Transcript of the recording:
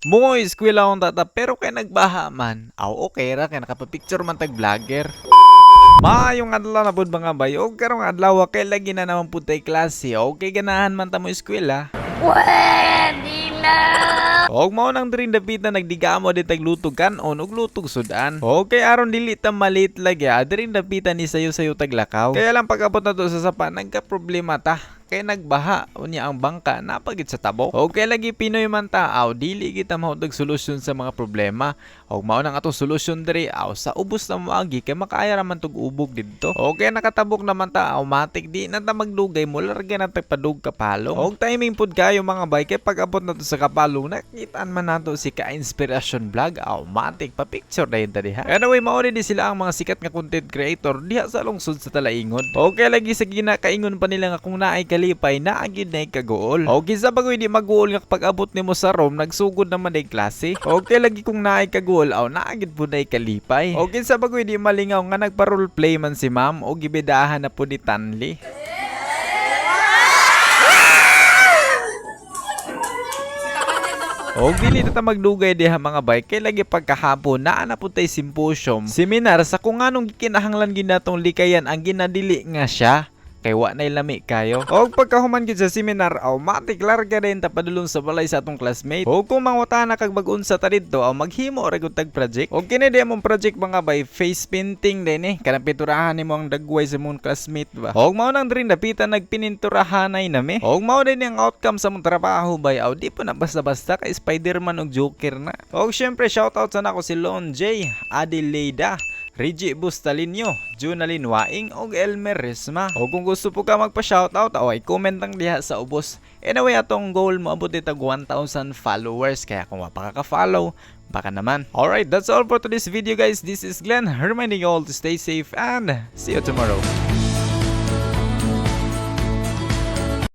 Mo eskwela akong tata pero kay nagbaha man. Aw okay ra kay nakapapicture man tag vlogger. Maayong adlaw na pud mga bay. Og karong adlaw kay lagi na naman pud tay klase. Okay ganahan man ta mo eskwela. Pwede na! Og mao nang diri dapitan nagdigamo di taglutog kanon og lutog sudan. Okay aron dili ta malit lagi diri dapitan ni sayo-sayo taglakaw. Kaya lang pag-abot na to sa sapa nagka problema ta. Kay nagbaha unya ang bangka napagit sa tabok. Okay lagi Pinoy man ta aw dili kita mahutog solusyon sa mga problema. Og mao nang atong solusyon diri aw sa ubos na moagi kay makaaya ra man tug ubog didto. Okay nakatabok naman ta automatic di na ta magdugay mo larga na tagpadug kapalong. Og timing pud kayo mga bay kay pag-abot na to sa kapalong nakitaan man nato si ka inspiration vlog automatic pa picture dayon ta diha. Anyway mao di sila ang mga sikat nga content creator diha sa lungsod sa Talaingon. Okay lagi sa ginakaingon pa nila nga kung naay kalipay na agid na kagool. Okay sa bagoy di maguol nga kapag abot nimo sa room nagsugod naman day klase. Okay lagi kung naay kagool aw naagid po na kalipay. Okay sa bagoy di malingaw nga nagpa-role play man si ma'am o gibidahan na po ni Tanli. Og dili na ta magdugay diha mga bay kay lagi pagkahapon naa na pud tay symposium seminar sa kung anong gikinahanglan ginatong likayan ang ginadili nga siya kay wa nay lami kayo. Og pagkahuman gid sa seminar automatic larga din ta padulong sa balay sa atong classmate. Og kung mangutana kag bag-unsa ta didto aw maghimo ra gud tag project. Og kini di among project mga bay face painting din kanang piturahan nimo ang dagway sa mong classmate ba. Og mao nang diri dapitan nagpininturahanay nami. Og mao din ang outcome sa mong trabaho bay aw di po na basta-basta kay Spider-Man og Joker na. Og syempre shoutout sa nako si Lon J, Adelaida, Reggie Bustalinyo, Junalyn Waing og Elmer Resma. O kung gusto po ka magpa-shoutout, ay comment lang diha sa ubos. Anyway, atong goal mo abot tag 1,000 followers. Kaya kung mapaka-follow, baka naman. Alright, that's all for today's video guys. This is Glenn reminding you all to stay safe and see you tomorrow.